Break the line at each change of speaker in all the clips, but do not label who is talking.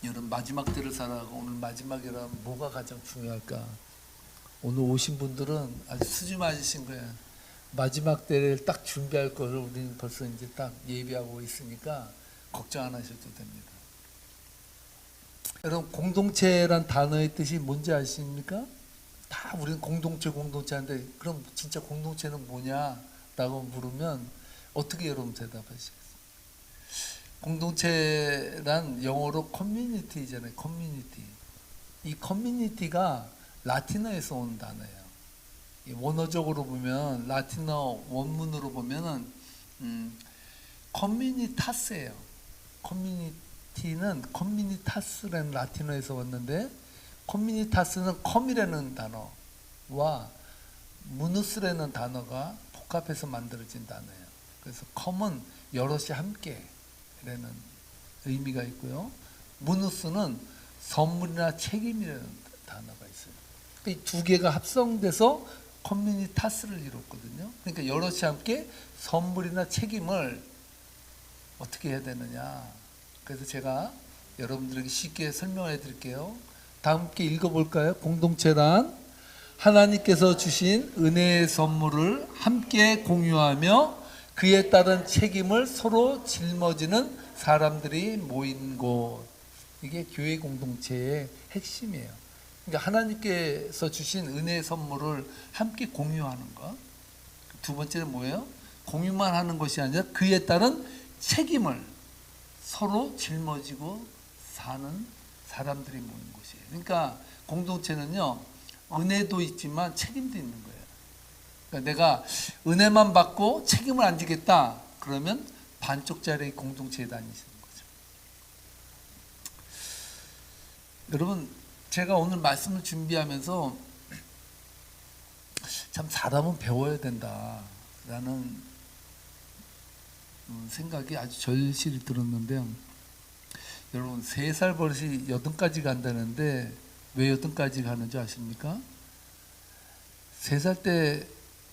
여러분 마지막 때를 살아가고 오늘 마지막이라면 뭐가 가장 중요할까? 오늘 오신 분들은 아주 수지 맞으신 거예요. 마지막 때를 딱 준비할 거를 우리는 벌써 이제 딱 예비하고 있으니까 걱정 안 하셔도 됩니다. 여러분 공동체란 단어의 뜻이 뭔지 아십니까? 다 우리는 공동체 하는데 그럼 진짜 공동체는 뭐냐? 라고 물으면 어떻게 여러분 대답하시겠어요? 공동체란 영어로 커뮤니티잖아요. 커뮤니티. 이 커뮤니티가 라틴어에서 온 단어예요. 원어적으로 보면 라틴어 원문으로 보면은 커뮤니타스예요. 커뮤니티는 커뮤니타스라는 라틴어에서 왔는데 커뮤니타스는 컴이라는 단어와 무누스라는 단어가 복합해서 만들어진 단어예요. 그래서 컴은 여럿이 함께 라는 의미가 있고요. 무누스는 선물이나 책임이라는 단어가 있어요. 이 두 개가 합성돼서 커뮤니타스를 이뤘거든요. 그러니까 여럿이 함께 선물이나 책임을 어떻게 해야 되느냐. 그래서 제가 여러분들에게 쉽게 설명해 드릴게요. 다 함께 읽어볼까요? 공동체란 하나님께서 주신 은혜의 선물을 함께 공유하며 그에 따른 책임을 서로 짊어지는 사람들이 모인 곳. 이게 교회 공동체의 핵심이에요. 그러니까 하나님께서 주신 은혜의 선물을 함께 공유하는 것. 두 번째는 뭐예요? 공유만 하는 것이 아니라 그에 따른 책임을 서로 짊어지고 사는 사람들이 모인 곳이에요. 그러니까 공동체는요, 은혜도 있지만 책임도 있는 거예요. 그러니까 내가 은혜만 받고 책임을 안 지겠다 그러면 반쪽짜리 공동체에 다니시는 거죠. 여러분 제가 오늘 말씀을 준비하면서 참 사람은 배워야 된다라는 생각이 아주 절실히 들었는데요. 여러분 3살 버릇이 8까지 간다는데 왜 8까지 가는지 아십니까? 3살 때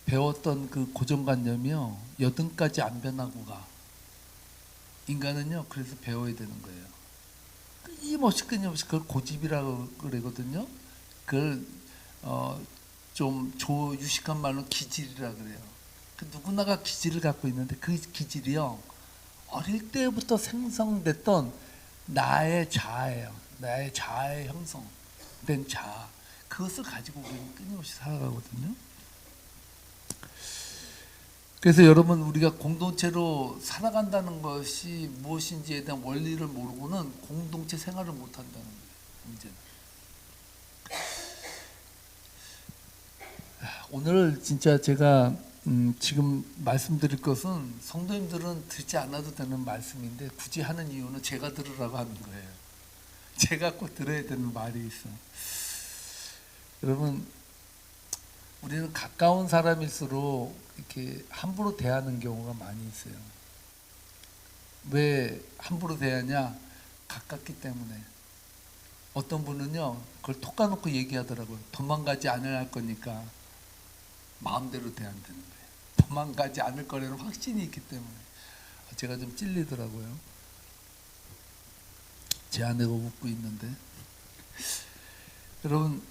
배웠던 그 고정관념이요 8까지 안 변하고 가. 인간은요 그래서 배워야 되는 거예요. 끊임없이 그걸 고집이라고 그러거든요. 그걸 좀 조유식한 말로 기질이라 그래요. 그 누구나가 기질을 갖고 있는데 그 기질이요 어릴 때부터 생성됐던 나의 자아예요. 나의 자아의 형성된 자아. 그것을 가지고 우리는 끊임없이 살아가거든요. 그래서 여러분 우리가 공동체로 살아간다는 것이 무엇인지에 대한 원리를 모르고는 공동체 생활을 못한다는 거예요. 문제는. 오늘 진짜 제가 지금 말씀드릴 것은 성도님들은 듣지 않아도 되는 말씀인데 굳이 하는 이유는 제가 들으라고 하는 거예요. 제가 꼭 들어야 되는 말이 있어요. 여러분 우리는 가까운 사람일수록 이렇게 함부로 대하는 경우가 많이 있어요. 왜 함부로 대하냐? 가깝기 때문에. 어떤 분은요 그걸 톡 까놓고 얘기하더라고요. 도망가지 않을 거니까 마음대로 대한다는 거예요. 도망가지 않을 거라는 확신이 있기 때문에. 제가 좀 찔리더라고요. 제 아내가 웃고 있는데. 여러분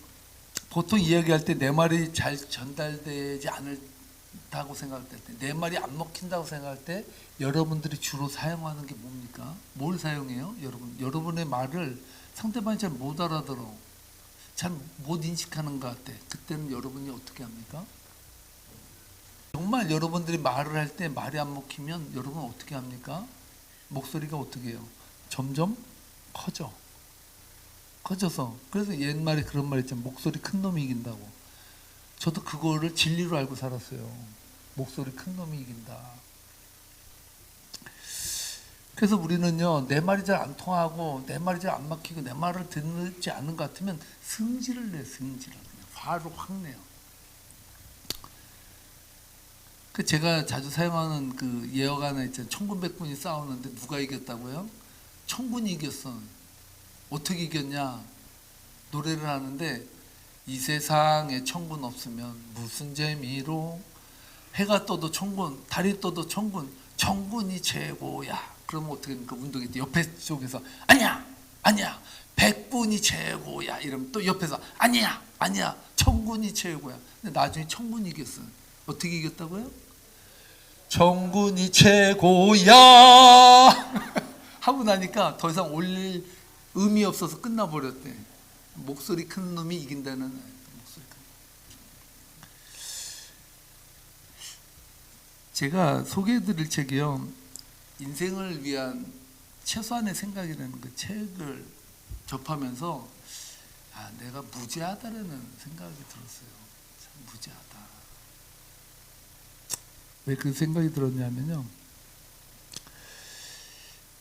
보통 이야기할 때 내 말이 잘 전달되지 않다고 생각할 때, 내 말이 안 먹힌다고 생각할 때 여러분들이 주로 사용하는 게 뭡니까? 뭘 사용해요? 여러분의 말을 상대방이 잘 못 알아들어, 잘 못 인식하는 것 같아. 그때는 여러분이 어떻게 합니까? 정말 여러분들이 말을 할 때 말이 안 먹히면 여러분 어떻게 합니까? 목소리가 어떻게 해요? 점점 커져서. 그래서 옛말에 그런 말 있잖아요. 목소리 큰 놈이 이긴다고. 저도 그거를 진리로 알고 살았어요. 목소리 큰 놈이 이긴다. 그래서 우리는요 내 말이 잘 안 통하고 내 말이 잘 안 막히고 내 말을 듣지 않는 것 같으면 승질을 내요. 승질을. 화를 확 내요. 그 제가 자주 사용하는 그 예어가 하나 있잖아요. 천군백군이 싸우는데 누가 이겼다고요? 천군이 이겼어. 어떻게 이겼냐? 노래를 하는데 이 세상에 천군 없으면 무슨 재미로 해가 떠도 천군, 달이 떠도 천군, 천군이 최고야. 그러면 어떻게 됩니까? 운동회 때 옆에 쪽에서 아니야 백군이 최고야 이러면 또 옆에서 아니야 청군이 최고야. 근데 나중에 청군이 이겼어요. 어떻게 이겼다고요? 청군이 최고야 하고 나니까 더 이상 올릴 의미 없어서 끝나버렸대. 목소리 큰 놈이 이긴다는. 목소리 큰. 제가 소개해드릴 책이요, 인생을 위한 최소한의 생각이라는 그 책을 접하면서 내가 무지하다라는 생각이 들었어요. 참 무지하다. 왜 그 생각이 들었냐면요,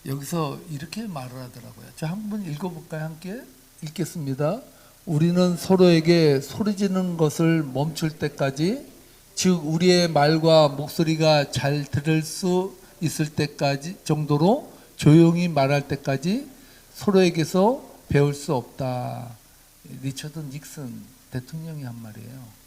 여기서 이렇게 말을 하더라고요. 저 한번 읽어볼까요? 함께 읽겠습니다. 우리는 서로에게 소리지르는 것을 멈출 때까지, 즉 우리의 말과 목소리가 잘 들을 수 있을 때까지 정도로 조용히 말할 때까지 서로에게서 배울 수 없다. 리처드 닉슨 대통령이 한 말이에요.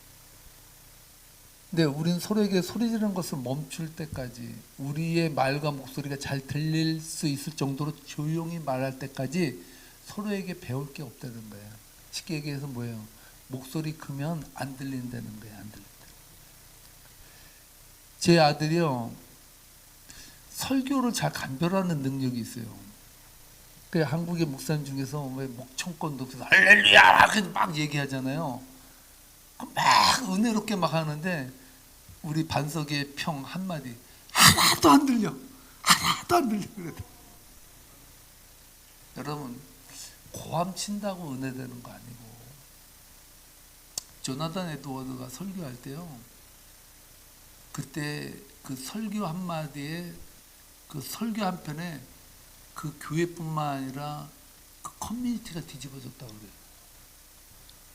근데 우리는 서로에게 소리 지르는 것을 멈출 때까지, 우리의 말과 목소리가 잘 들릴 수 있을 정도로 조용히 말할 때까지 서로에게 배울 게 없다는 거예요. 쉽게 얘기해서 뭐예요? 목소리 크면 안 들린다는 거예요. 안 들린다. 제 아들이요, 설교를 잘 간별하는 능력이 있어요. 그 한국의 목사님 중에서 왜 목청권 높여서 할렐루야 이렇게 막 얘기하잖아요. 막 은혜롭게 막 하는데 우리 반석의 평 한마디 하나도 안 들려. 하나도 안 들려. 그래도. 여러분, 고함 친다고 은혜 되는 거 아니고, 조나단 에드워드가 설교할 때요, 그때 그 설교 한마디에, 그 설교 한 편에 그 교회뿐만 아니라 그 커뮤니티가 뒤집어졌다고 그래요.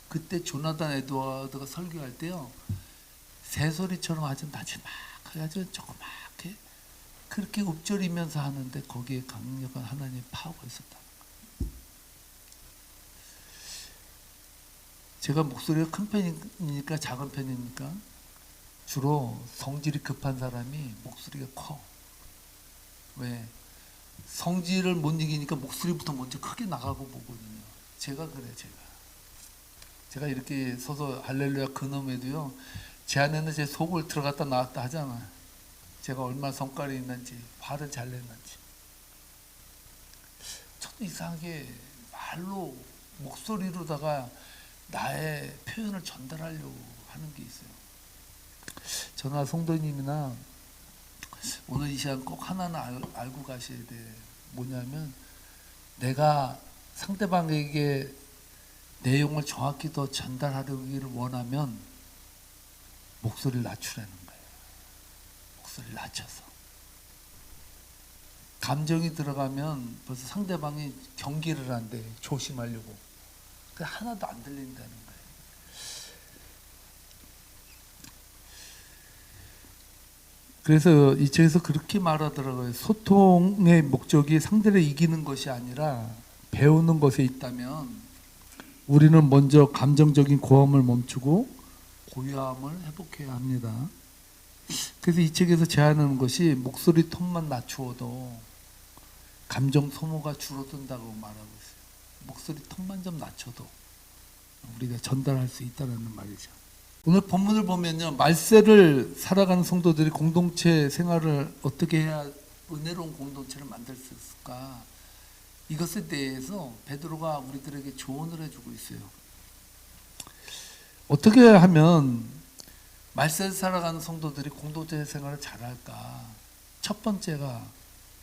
그때 조나단 에드워드가 설교할 때요, 새소리처럼 아주 나지막하게 아주 조그맣게 그렇게 읊조리면서 하는데 거기에 강력한 하나님의 파워가 있었다. 제가 목소리가 큰 편입니까? 작은 편입니까? 주로 성질이 급한 사람이 목소리가 커. 왜? 성질을 못 이기니까 목소리부터 먼저 크게 나가고 보거든요. 제가 그래요. 제가 이렇게 서서 할렐루야 그놈에도요, 제 안에는 제 속을 들어갔다 나왔다 하잖아요. 제가 얼마나 성깔이 있는지, 화를 잘 냈는지. 저도 이상하게 말로, 목소리로다가 나의 표현을 전달하려고 하는 게 있어요. 저나 성도님이나 오늘 이 시간 꼭 하나는 알고 가셔야 돼. 뭐냐면, 내가 상대방에게 내용을 정확히 더 전달하기를 원하면 목소리를 낮추라는 거예요. 목소리를 낮춰서. 감정이 들어가면 벌써 상대방이 경계를 한대. 조심하려고. 하나도 안 들린다는 거예요. 그래서 이 책에서 그렇게 말하더라고요. 소통의 목적이 상대를 이기는 것이 아니라 배우는 것에 있다면 우리는 먼저 감정적인 고함을 멈추고 고요함을 회복해야 합니다. 그래서 이 책에서 제안하는 것이 목소리 톤만 낮추어도 감정 소모가 줄어든다고 말하고 있어요. 목소리 톤만 좀 낮춰도 우리가 전달할 수 있다는 말이죠. 오늘 본문을 보면요, 말세를 살아가는 성도들이 공동체 생활을 어떻게 해야 은혜로운 공동체를 만들 수 있을까, 이것에 대해서 베드로가 우리들에게 조언을 해주고 있어요. 어떻게 하면 말세를 살아가는 성도들이 공동체 생활을 잘할까? 첫 번째가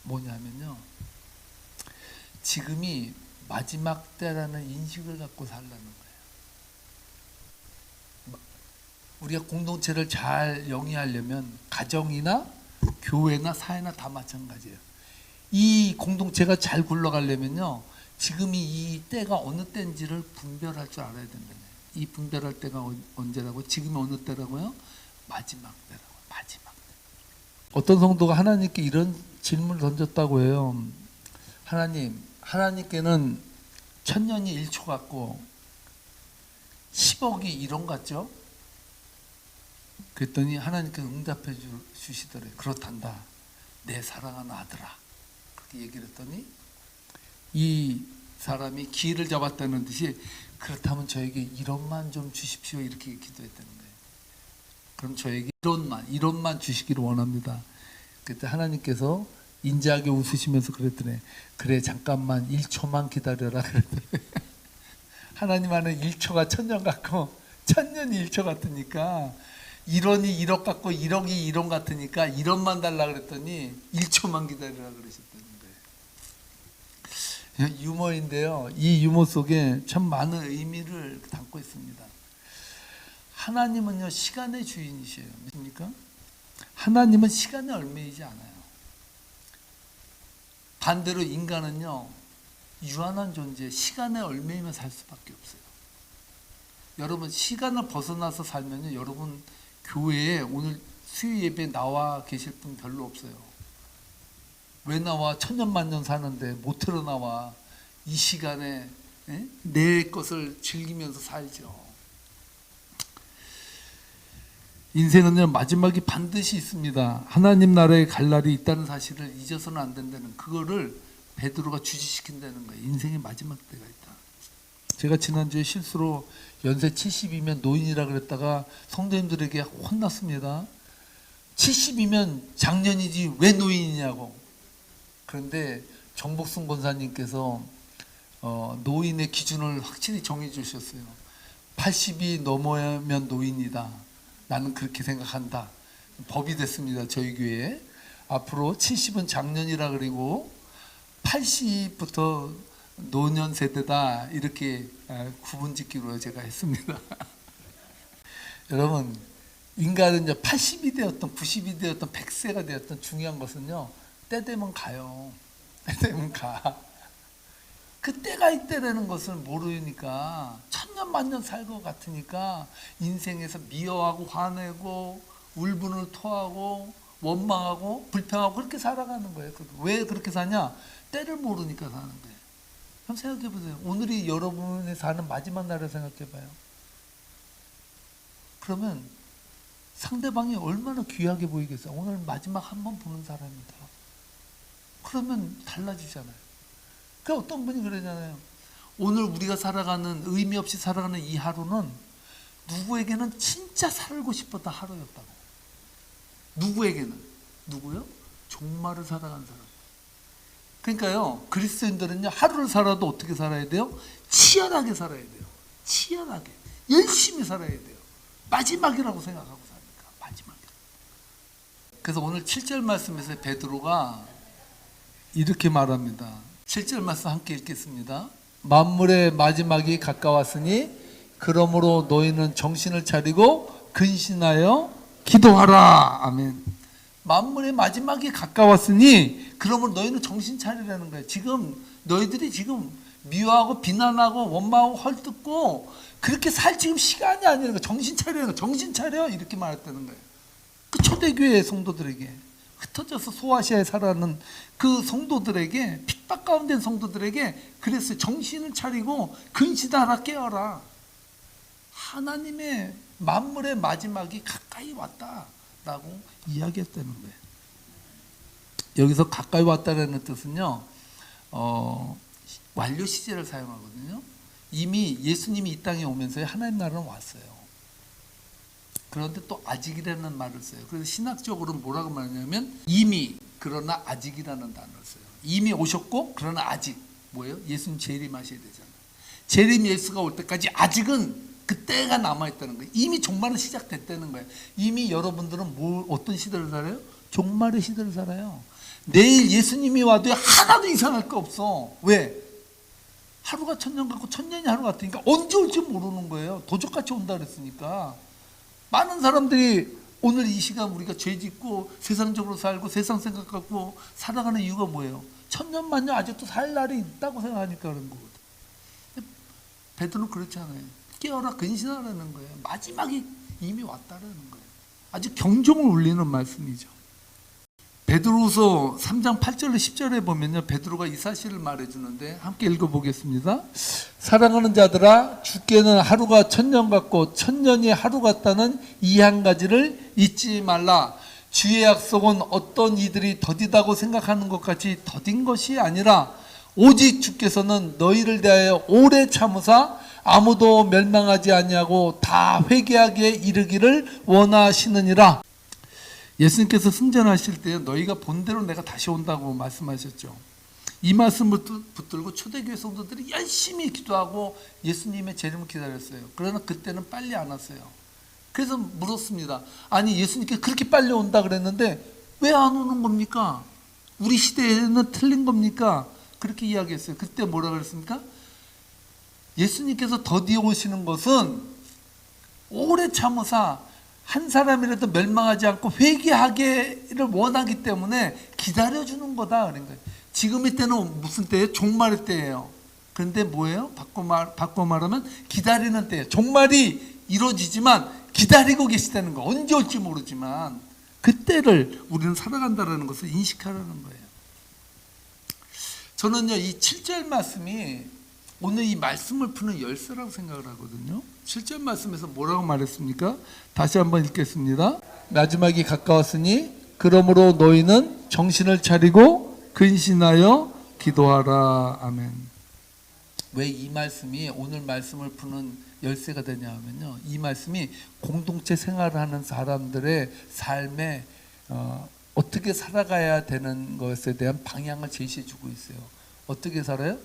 뭐냐면요, 지금이 마지막 때라는 인식을 갖고 살라는 거예요. 우리가 공동체를 잘 영위하려면 가정이나 교회나 사회나 다 마찬가지예요. 이 공동체가 잘 굴러가려면요, 지금이 이 때가 어느 때인지를 분별할 줄 알아야 된다는 거예요. 이 분별할 때가 언제라고? 지금이 어느 때라고요? 마지막 때라고. 마지막 때. 어떤 성도가 하나님께 이런 질문을 던졌다고 해요. 하나님께는 1000년이 1초 같고 10억이 1원 같죠? 그랬더니 하나님께서 응답해 주시더래. 그렇단다. 내 사랑하는 아들아. 그렇게 얘기를 했더니 이 사람이 기회를 잡았다는 듯이 그렇다면 저에게 1원만 좀 주십시오 이렇게 기도했다는 거예요. 그럼 저에게 1원만 주시기를 원합니다. 그때 하나님께서 인자하게 웃으시면서 그랬더니 그래 잠깐만 1초만 기다려라 그랬더니 하나님 안에 1초가 1000년 같고 1000년이 1초 같으니까 1원이 1억 같고 1억이 1원 같으니까 1원만 달라 그랬더니 1초만 기다려라 그러셨다는 거예요. 유머인데요. 이 유머 속에 참 많은 의미를 담고 있습니다. 하나님은요 시간의 주인이셔요. 믿습니까? 하나님은 시간에 얽매이지 않아요. 반대로 인간은요 유한한 존재, 시간에 얽매이며 살 수밖에 없어요. 여러분 시간을 벗어나서 살면요 여러분 교회에 오늘 수요 예배 나와 계실 분 별로 없어요. 왜 나와? 천년만년 사는데 못 틀어 나와. 이 시간에 내 것을 즐기면서 살죠. 인생은요 마지막이 반드시 있습니다. 하나님 나라에 갈 날이 있다는 사실을 잊어서는 안 된다는 그거를 베드로가 주지시킨다는 거예요. 인생의 마지막 때가 있다. 제가 지난주에 실수로 연세 70이면 노인이라 그랬다가 성도님들에게 혼났습니다. 70이면 장년이지 왜 노인이냐고. 그런데 정복순 권사님께서 노인의 기준을 확실히 정해 주셨어요. 80이 넘어야면 노인이다. 나는 그렇게 생각한다. 법이 됐습니다. 저희 교회에. 앞으로 70은 장년이라 그리고 80부터 노년 세대다 이렇게 구분짓기로 제가 했습니다. 여러분 인간은요 80이 되었던 90이 되었던 100세가 되었던 중요한 것은요 때 되면 가요. 때 되면 가. 그 때가 이때라는 것을 모르니까 천년 만년 살 것 같으니까 인생에서 미워하고 화내고 울분을 토하고 원망하고 불평하고 그렇게 살아가는 거예요. 왜 그렇게 사냐? 때를 모르니까 사는 거예요. 한번 생각해 보세요. 오늘이 여러분이 사는 마지막 날을 생각해 봐요. 그러면 상대방이 얼마나 귀하게 보이겠어요. 오늘 마지막 한 번 보는 사람이다. 그러면 달라지잖아요. 그 어떤 분이 그러잖아요. 오늘 우리가 살아가는 의미 없이 살아가는 이 하루는 누구에게는 진짜 살고 싶었던 하루였다고. 누구에게는 누구요? 종말을 살아간 사람. 그러니까요 그리스도인들은요 하루를 살아도 어떻게 살아야 돼요? 치열하게 살아야 돼요. 치열하게 열심히 살아야 돼요. 마지막이라고 생각하고 사니까 마지막이라고. 그래서 오늘 7절 말씀에서 베드로가 이렇게 말합니다. 7절 말씀 함께 읽겠습니다. 만물의 마지막이 가까웠으니 그러므로 너희는 정신을 차리고 근신하여 기도하라. 아멘. 만물의 마지막이 가까웠으니 그러므로 너희는 정신 차리라는 거예요. 지금 너희들이 지금 미워하고 비난하고 원망하고 헐뜯고 그렇게 살 지금 시간이 아니라는 거예요. 정신 차리라는 거예요. 정신 차려 이렇게 말했다는 거예요. 그 초대교회 성도들에게 흩어져서 소아시아에 살아가는 그 성도들에게 핍박 가운데 성도들에게 그랬어요. 정신을 차리고 근시하라 깨어라. 하나님의 만물의 마지막이 가까이 왔다라고 이야기했다는 거예요. 여기서 가까이 왔다라는 뜻은요 완료 시제를 사용하거든요. 이미 예수님이 이 땅에 오면서 하나님 나라는 왔어요. 그런데 또 아직이라는 말을 써요. 그래서 신학적으로는 뭐라고 말하냐면 이미 그러나 아직이라는 단어를 써요. 이미 오셨고 그러나 아직 뭐예요? 예수님 재림하셔야 되잖아요. 재림 예수가 올 때까지 아직은 그 때가 남아있다는 거예요. 이미 종말은 시작됐다는 거예요. 이미 여러분들은 어떤 시대를 살아요? 종말의 시대를 살아요. 내일 예수님이 와도 하나도 이상할 거 없어. 왜? 하루가 천년 같고 천년이 하루 같으니까 언제 올지 모르는 거예요. 도적같이 온다 그랬으니까. 많은 사람들이 오늘 이 시간 우리가 죄 짓고 세상적으로 살고 세상 생각 갖고 살아가는 이유가 뭐예요? 천년 만년 아직도 살 날이 있다고 생각하니까 그런 거거든. 베드로는 그렇지 않아요. 깨어라 근신하라는 거예요. 마지막이 이미 왔다라는 거예요. 아주 경종을 울리는 말씀이죠. 베드로후서 3장 8절로 10절에 보면요 베드로가 이 사실을 말해주는데 함께 읽어보겠습니다. 사랑하는 자들아 주께는 하루가 천년 같고 천년이 하루 같다는 이 한 가지를 잊지 말라. 주의 약속은 어떤 이들이 더디다고 생각하는 것 같이 더딘 것이 아니라 오직 주께서는 너희를 대하여 오래 참으사 아무도 멸망하지 아니하고 다 회개하게 이르기를 원하시느니라. 예수님께서 승전하실 때 너희가 본대로 내가 다시 온다고 말씀하셨죠. 이 말씀을 붙들고 초대교회 성도들이 열심히 기도하고 예수님의 재림을 기다렸어요. 그러나 그때는 빨리 안 왔어요. 그래서 물었습니다. 아니 예수님께 그렇게 빨리 온다 그랬는데 왜 안 오는 겁니까? 우리 시대에는 틀린 겁니까? 그렇게 이야기했어요. 그때 뭐라 그랬습니까? 예수님께서 더디어 오시는 것은 오래 참으사 한 사람이라도 멸망하지 않고 회개하기를 원하기 때문에 기다려주는 거다. 그런 거예요. 지금의 때는 무슨 때예요? 종말의 때예요. 그런데 뭐예요? 바꿔 말하면 기다리는 때예요. 종말이 이루어지지만 기다리고 계시다는 거. 언제 올지 모르지만 그때를 우리는 살아간다는 것을 인식하라는 거예요. 저는요 이 7절 말씀이 오늘 이 말씀을 푸는 열쇠라고 생각을 하거든요. 7절 말씀에서 뭐라고 말했습니까? 다시 한번 읽겠습니다. 마지막이 가까웠으니 그러므로 너희는 정신을 차리고 근신하여 기도하라. 아멘. 왜 이 말씀이 오늘 말씀을 푸는 열쇠가 되냐 하면요, 이 말씀이 공동체 생활을 하는 사람들의 삶에 어떻게 살아가야 되는 것에 대한 방향을 제시해 주고 있어요. 어떻게 살아요?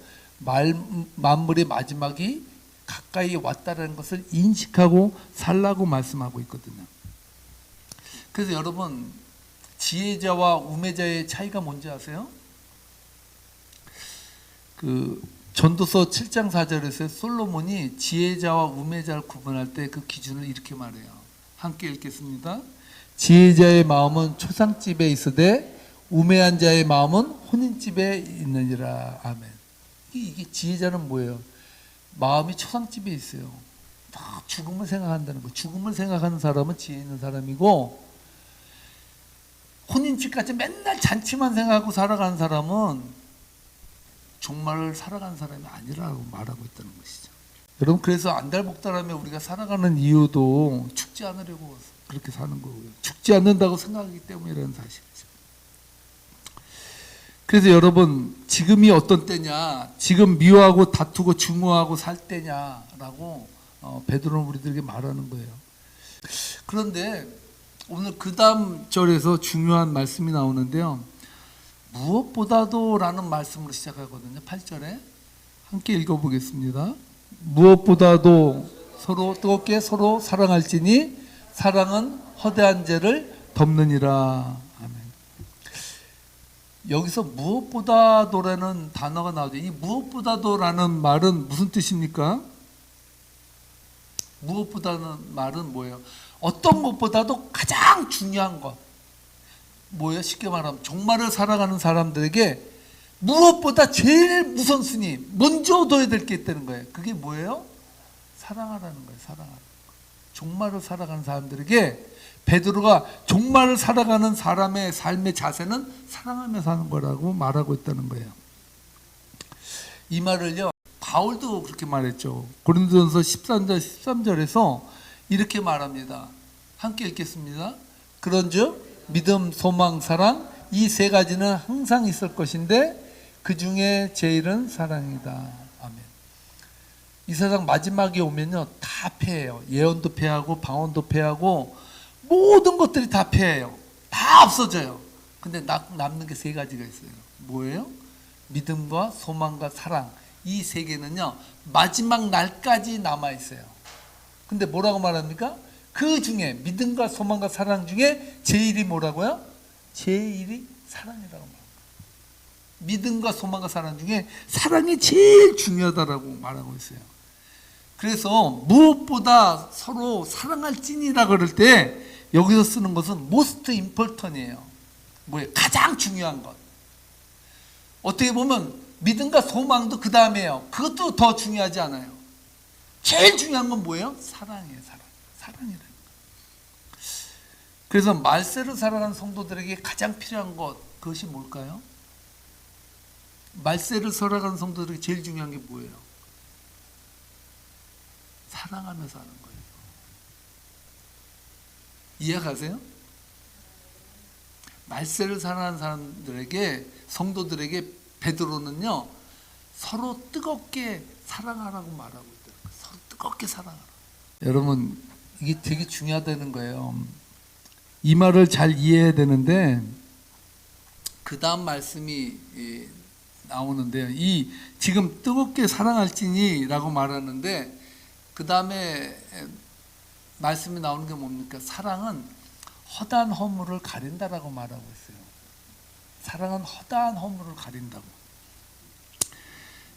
만물의 마지막이 가까이 왔다는 것을 인식하고 살라고 말씀하고 있거든요. 그래서 여러분, 지혜자와 우매자의 차이가 뭔지 아세요? 그 전도서 7장 4절에서 솔로몬이 지혜자와 우매자를 구분할 때 그 기준을 이렇게 말해요. 함께 읽겠습니다. 지혜자의 마음은 초상집에 있으되 우매한 자의 마음은 혼인집에 있느니라. 아멘. 이게 지혜자는 뭐예요? 마음이 초상집에 있어요. 다 죽음을 생각한다는 거. 죽음을 생각하는 사람은 지혜 있는 사람이고, 혼인집까지 맨날 잔치만 생각하고 살아가는 사람은 종말을 살아가는 사람이 아니라고 말하고 있다는 것이죠. 여러분, 그래서 안달복달하며 우리가 살아가는 이유도 죽지 않으려고 그렇게 사는 거고요. 죽지 않는다고 생각하기 때문이라는 사실이죠. 그래서 여러분, 지금이 어떤 때냐, 지금 미워하고 다투고 증오하고 살 때냐라고 베드로는 우리들에게 말하는 거예요. 그런데 오늘 그 다음 절에서 중요한 말씀이 나오는데요. 무엇보다도 라는 말씀으로 시작하거든요. 8절에 함께 읽어보겠습니다. 무엇보다도 서로 뜨겁게 서로 사랑할지니 사랑은 허대한 죄를 덮느니라. 아멘. 여기서 무엇보다도라는 단어가 나오죠. 이 무엇보다도라는 말은 무슨 뜻입니까? 무엇보다는 말은 뭐예요? 어떤 것보다도 가장 중요한 것. 뭐예요? 쉽게 말하면 종말을 살아가는 사람들에게 무엇보다 제일 우선순위, 먼저 얻어야 될 게 있다는 거예요. 그게 뭐예요? 사랑하라는 거예요. 사랑하라는 거예요. 종말을 살아가는 사람들에게 베드로가 종말을 살아가는 사람의 삶의 자세는 사랑하며 사는 거라고 말하고 있다는 거예요. 이 말을요, 바울도 그렇게 말했죠. 고린도전서 13장 13절에서 이렇게 말합니다. 함께 읽겠습니다. 그런즉 믿음, 소망, 사랑 이 세 가지는 항상 있을 것인데 그 중에 제일은 사랑이다. 아멘. 이 세상 마지막에 오면요 다 패해요. 예언도 패하고 방언도 패하고 모든 것들이 다 패해요. 다 없어져요. 근데 남는 게 세 가지가 있어요. 뭐예요? 믿음과 소망과 사랑. 이 세 개는요 마지막 날까지 남아 있어요. 근데 뭐라고 말합니까? 그 중에 믿음과 소망과 사랑 중에 제일이 뭐라고요? 제일이 사랑이라고 말합니다. 믿음과 소망과 사랑 중에 사랑이 제일 중요하다라고 말하고 있어요. 그래서 무엇보다 서로 사랑할지니라 그럴 때 여기서 쓰는 것은 most important이에요. 뭐예요? 가장 중요한 것. 어떻게 보면 믿음과 소망도 그 다음이에요. 그것도 더 중요하지 않아요. 제일 중요한 건 뭐예요? 사랑이에요. 사랑이라는 거. 그래서 말세를 살아가는 성도들에게 가장 필요한 것, 그것이 뭘까요? 말세를 살아가는 성도들에게 제일 중요한 게 뭐예요? 사랑하며 사는 거예요. 이해가세요? 말세를 살아가는 사람들에게, 성도들에게 베드로는요 서로 뜨겁게 사랑하라고 말하고 있더라고요. 서로 뜨겁게 사랑하라. 여러분, 이게 되게 중요하다는 거예요. 이 말을 잘 이해해야 되는데 그 다음 말씀이 나오는데요. 이 지금 뜨겁게 사랑할지니라고 말하는데 그 다음에 말씀이 나오는 게 뭡니까? 사랑은 허다한 허물을 가린다라고 말하고 있어요. 사랑은 허다한 허물을 가린다고.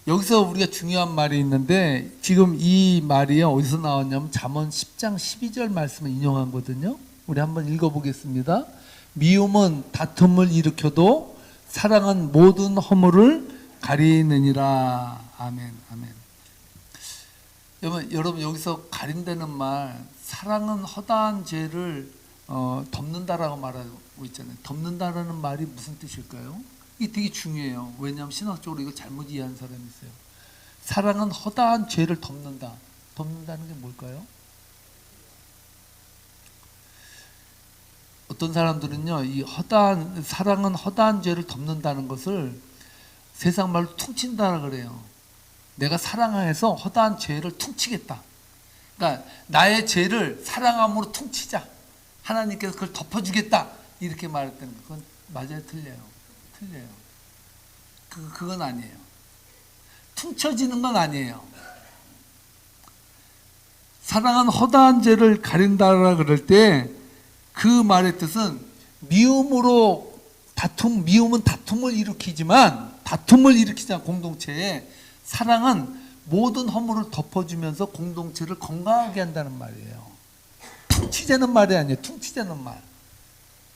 여기서 우리가 중요한 말이 있는데 지금 이 말이 어디서 나왔냐면 잠언 10장 12절 말씀을 인용한 거거든요. 우리 한번 읽어보겠습니다. 미움은 다툼을 일으켜도 사랑은 모든 허물을 가리느니라. 아멘, 아멘. 여러분 여기서 가린다는 말, 사랑은 허다한 죄를 덮는다라고 말하고 있잖아요. 덮는다라는 말이 무슨 뜻일까요? 이게 되게 중요해요. 왜냐하면 신학적으로 이걸 잘못 이해한 사람이 있어요. 사랑은 허다한 죄를 덮는다. 덮는다는 게 뭘까요? 어떤 사람들은요, 이 사랑은 허다한 죄를 덮는다는 것을 세상 말로 퉁친다라 그래요. 내가 사랑해서 허다한 죄를 퉁치겠다. 그러니까 나의 죄를 사랑함으로 퉁치자. 하나님께서 그걸 덮어주겠다. 이렇게 말했던 거. 그건 맞아요, 틀려요. 그건 아니에요. 퉁쳐지는 건 아니에요. 사랑은 허다한 죄를 가린다라 그럴 때 그 말의 뜻은 미움은 다툼을 일으키지만 공동체에 사랑은 모든 허물을 덮어주면서 공동체를 건강하게 한다는 말이에요. 퉁치자는 말이 아니에요. 퉁치자는 말.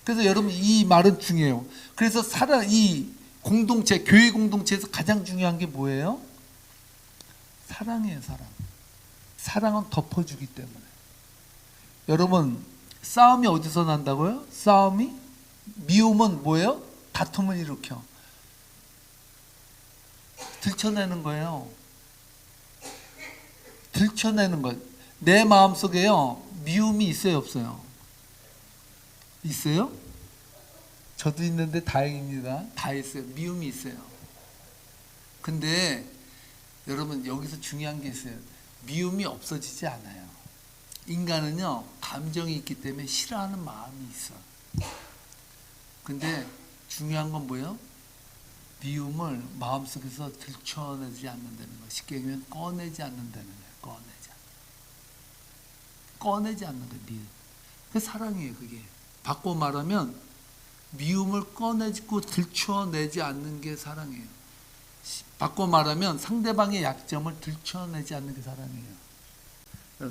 그래서 여러분 이 말은 중요해요. 그래서 이 공동체, 교회 공동체에서 가장 중요한 게 뭐예요? 사랑이에요, 사랑. 사랑은 덮어주기 때문에. 여러분, 싸움이 어디서 난다고요? 미움은 뭐예요? 다툼을 일으켜. 들춰내는 거예요. 들춰내는 것. 내 마음속에요, 미움이 있어요, 없어요? 있어요? 저도 있는데 다행입니다. 다 있어요. 미움이 있어요. 근데 여러분 여기서 중요한 게 있어요. 미움이 없어지지 않아요. 인간은요, 감정이 있기 때문에 싫어하는 마음이 있어. 근데 중요한 건 뭐예요? 미움을 마음속에서 들춰내지 않는다는 거. 쉽게 얘기하면 꺼내지 않는다는 거예요. 꺼내지 않는 거예요. 미움. 그 사랑이에요, 그게. 바꿔 말하면 미움을 꺼내고 들춰내지 않는 게 사랑이에요. 바꿔 말하면 상대방의 약점을 들춰내지 않는 게 사랑이에요.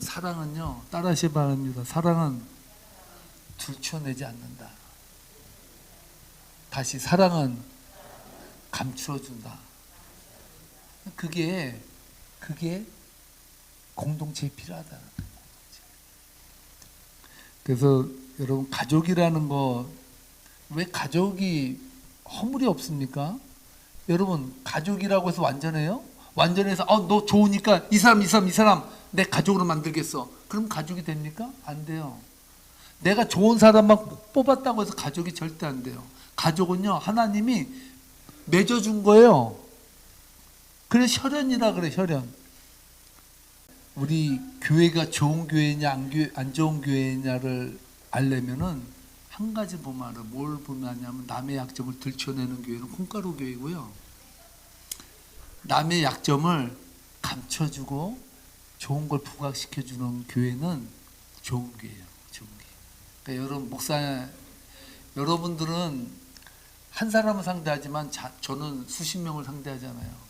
사랑은요, 따라하시 바랍니다. 사랑은 들춰내지 않는다. 다시, 사랑은 감추어준다. 그게 공동체에 필요하다. 그래서 여러분, 가족이라는 거, 왜 가족이 허물이 없습니까? 여러분, 가족이라고 해서 완전해요? 완전해서 너 좋으니까 이 사람 내 가족으로 만들겠어. 그럼 가족이 됩니까? 안 돼요. 내가 좋은 사람만 뽑았다고 해서 가족이 절대 안 돼요. 가족은요, 하나님이 맺어준 거예요. 그래서 혈연이라 그래, 혈연. 우리 교회가 좋은 교회냐 안 좋은 교회냐를 알려면은 한 가지 보면 알아. 뭘 보면 아냐면 남의 약점을 들춰내는 교회는 콩가루 교회고요. 남의 약점을 감춰주고 좋은 걸 부각시켜주는 교회는 좋은 교회예요. 좋은 교회. 그러니까 여러분 여러분들은 한 사람을 상대하지만 저는 수십 명을 상대하잖아요.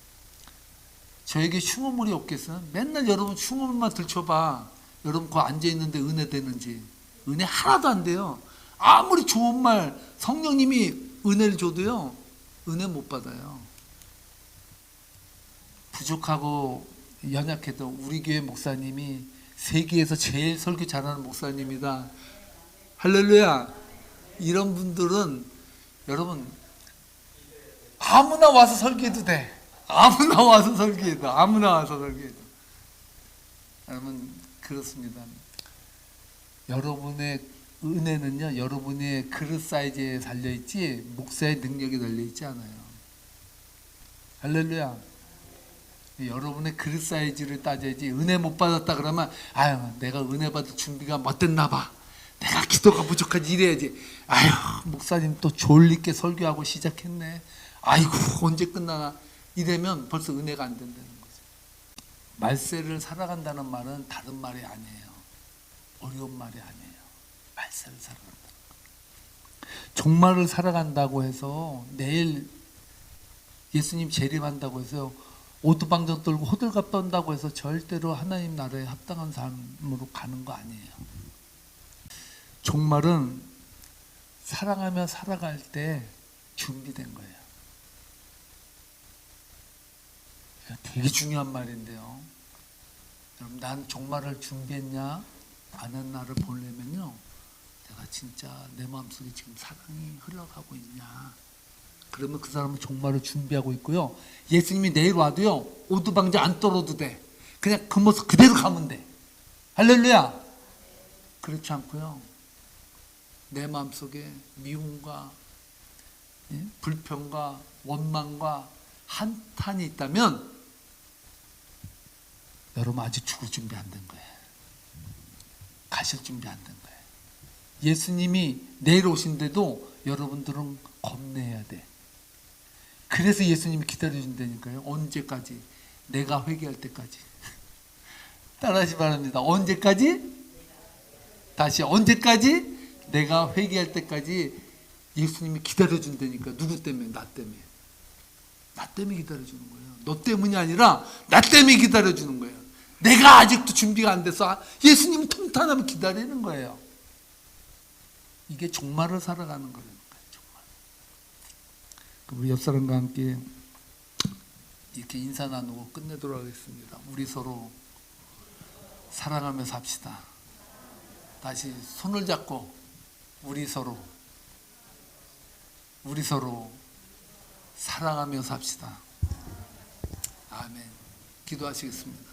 저에게 흉어물이 없겠어요? 맨날 여러분 흉어물만 들춰봐. 여러분 그 앉아있는데 은혜 되는지. 은혜 하나도 안 돼요. 아무리 좋은 말 성령님이 은혜를 줘도요, 은혜 못 받아요. 부족하고 연약해도 우리 교회 목사님이 세계에서 제일 설교 잘하는 목사님이다. 할렐루야. 이런 분들은 여러분 아무나 와서 설교해도 돼. 아무나 와서 설교해도. 여러분 그렇습니다. 여러분의 은혜는요, 여러분의 그릇 사이즈에 달려있지 목사의 능력에 달려있지 않아요. 할렐루야. 여러분의 그릇 사이즈를 따져야지. 은혜 못 받았다 그러면 아유 내가 은혜 받을 준비가 못됐나 봐, 내가 기도가 부족하지 이래야지. 아유 목사님 또 졸리게 설교하고 시작했네, 아이고 언제 끝나나 이러면 벌써 은혜가 안 된다는 거죠. 말세를 살아간다는 말은 다른 말이 아니에요. 어려운 말이 아니에요. 말세를 살아간다. 종말을 살아간다고 해서 내일 예수님 재림한다고 해서 오두방정 떨고 호들갑 떤다고 해서 절대로 하나님 나라에 합당한 삶으로 가는 거 아니에요. 종말은 사랑하며 살아갈 때 준비된 거예요. 되게 중요한 말인데요. 여러분, 난 종말을 준비했냐 안 했나를 보려면요, 내가 진짜 내 마음속에 지금 사랑이 흘러가고 있냐, 그러면 그 사람은 종말을 준비하고 있고요. 예수님이 내일 와도요 오두방정 안 떨어도 돼. 그냥 그 모습 그대로 가면 돼. 할렐루야. 그렇지 않고요, 내 마음속에 미움과 불평과 원망과 한탄이 있다면 여러분 아직 죽을 준비 안 된 거예요. 가실 준비 안 된 거예요. 예수님이 내일 오신데도 여러분들은 겁내야 돼. 그래서 예수님이 기다려준다니까요. 언제까지? 내가 회개할 때까지. 따라하시 바랍니다. 언제까지? 다시 언제까지? 내가 회개할 때까지 예수님이 기다려준다니까. 누구 때문에? 나 때문에. 나 때문에 기다려주는 거예요. 너 때문이 아니라 나 때문에 기다려주는 거예요. 내가 아직도 준비가 안 돼서 예수님 통탄하면 기다리는 거예요. 이게 종말을 살아가는 거예요. 우리 옆 사람과 함께 이렇게 인사 나누고 끝내도록 하겠습니다. 우리 서로 사랑하며 삽시다. 다시 손을 잡고 우리 서로 사랑하며 삽시다. 아멘. 기도하시겠습니다.